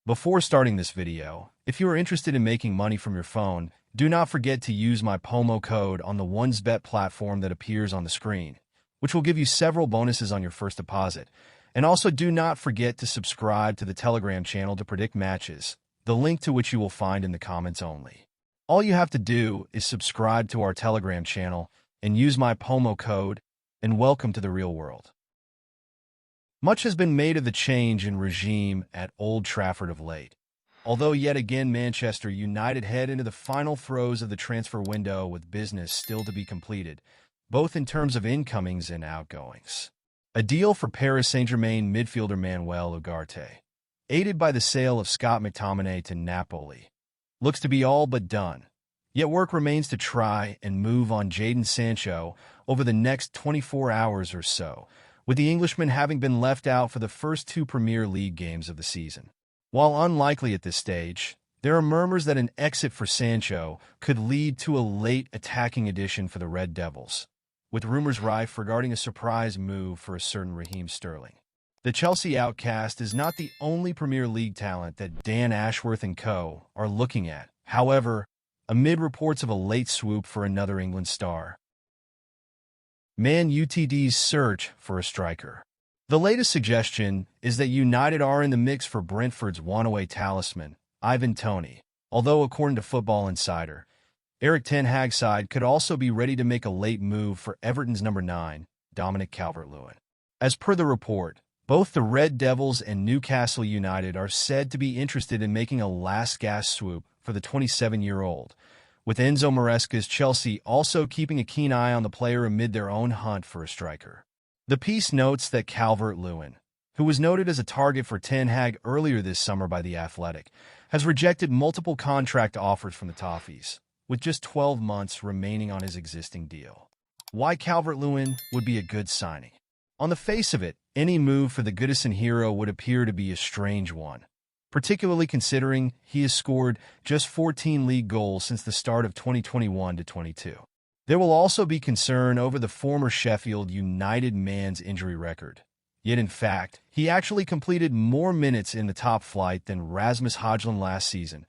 Before starting this video, if you are interested in making money from your phone, do not forget to use my promo code on the OneBet platform that appears on the screen, which will give you several bonuses on your first deposit. And also do not forget to subscribe to the Telegram channel to predict matches, the link to which you will find in the comments only. All you have to do is subscribe to our Telegram channel and use my promo code, and welcome to the real world. Much has been made of the change in regime at Old Trafford of late. Although yet again Manchester United head into the final throes of the transfer window with business still to be completed, both in terms of incomings and outgoings. A deal for Paris Saint-Germain midfielder Manuel Ugarte, aided by the sale of Scott McTominay to Napoli, looks to be all but done. Yet work remains to try and move on Jadon Sancho over the next 24 hours or so, with the Englishman having been left out for the first two Premier League games of the season. While unlikely at this stage, there are murmurs that an exit for Sancho could lead to a late attacking addition for the Red Devils, with rumors rife regarding a surprise move for a certain Raheem Sterling. The Chelsea outcast is not the only Premier League talent that Dan Ashworth and co. are looking at, however, amid reports of a late swoop for another England star. Man Utd's search for a striker. The latest suggestion is that United are in the mix for Brentford's one-away talisman, Ivan Toney, although according to Football Insider, Erik ten Hag's side could also be ready to make a late move for Everton's number 9, Dominic Calbert Luen. As per the report, both the Red Devils and Newcastle United are said to be interested in making a last-gasp swoop for the 27-year-old, with Enzo Maresca's Chelsea also keeping a keen eye on the player amid their own hunt for a striker. The piece notes that Calbert Luen, who was noted as a target for Ten Hag earlier this summer by The Athletic, has rejected multiple contract offers from the Toffees, with just 12 months remaining on his existing deal. Why Calbert Luen would be a good signing? On the face of it, any move for the Goodison hero would appear to be a strange one, particularly considering he has scored just 14 league goals since the start of 2021-22. There will also be concern over the former Sheffield United man's injury record. Yet in fact, he actually completed more minutes in the top flight than Rasmus Højlund last season,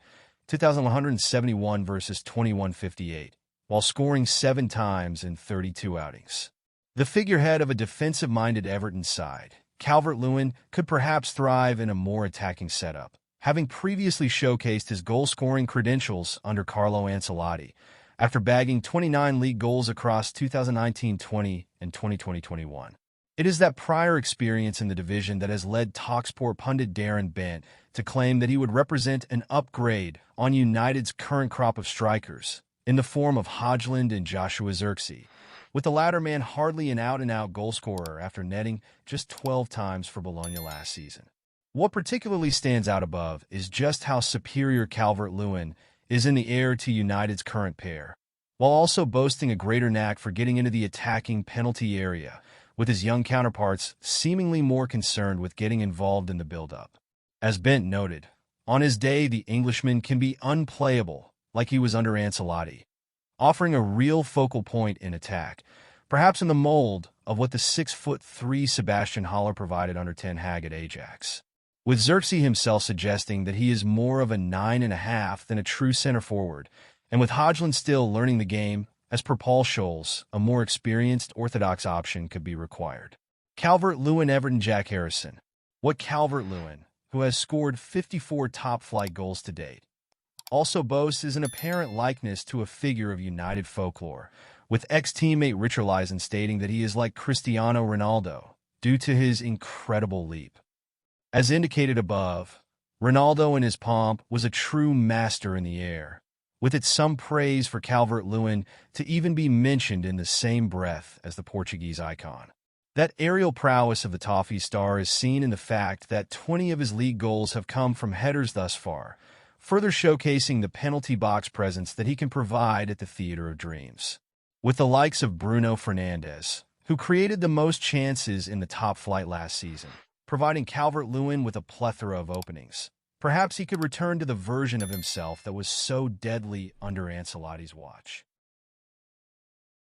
2,171 versus 2,158, while scoring 7 times in 32 outings. The figurehead of a defensive-minded Everton side, Calbert Luen could perhaps thrive in a more attacking setup, having previously showcased his goal-scoring credentials under Carlo Ancelotti, after bagging 29 league goals across 2019-20 and 2020-21. It is that prior experience in the division that has led TalkSport pundit Darren Bent to claim that he would represent an upgrade on United's current crop of strikers, in the form of Højlund and Joshua Zirkzee, with the latter man hardly an out-and-out goalscorer after netting just 12 times for Bologna last season. What particularly stands out above is just how superior Calbert Luen is in the air to United's current pair, while also boasting a greater knack for getting into the attacking penalty area, with his young counterparts seemingly more concerned with getting involved in the build-up. As Bent noted, on his day the Englishman can be unplayable, like he was under Ancelotti, offering a real focal point in attack, perhaps in the mold of what the 6'3" Sebastian Haller provided under Ten Hag at Ajax, with Zirkzee himself suggesting that he is more of a 9.5 than a true center forward, and with Højlund still learning the game, as per Paul Scholes, a more experienced orthodox option could be required. Calbert Luen Everton Jack Harrison. What Calbert Luen, who has scored 54 top-flight goals to date, also boasts is an apparent likeness to a figure of United folklore, with ex-teammate Richarlison stating that he is like Cristiano Ronaldo, due to his incredible leap. As indicated above, Ronaldo in his pomp was a true master in the air, with it some praise for Calbert Luen to even be mentioned in the same breath as the Portuguese icon. That aerial prowess of the Toffee star is seen in the fact that 20 of his league goals have come from headers thus far, further showcasing the penalty box presence that he can provide at the Theatre of Dreams. With the likes of Bruno Fernandes, who created the most chances in the top flight last season, providing Calbert Luen with a plethora of openings. Perhaps he could return to the version of himself that was so deadly under Ancelotti's watch.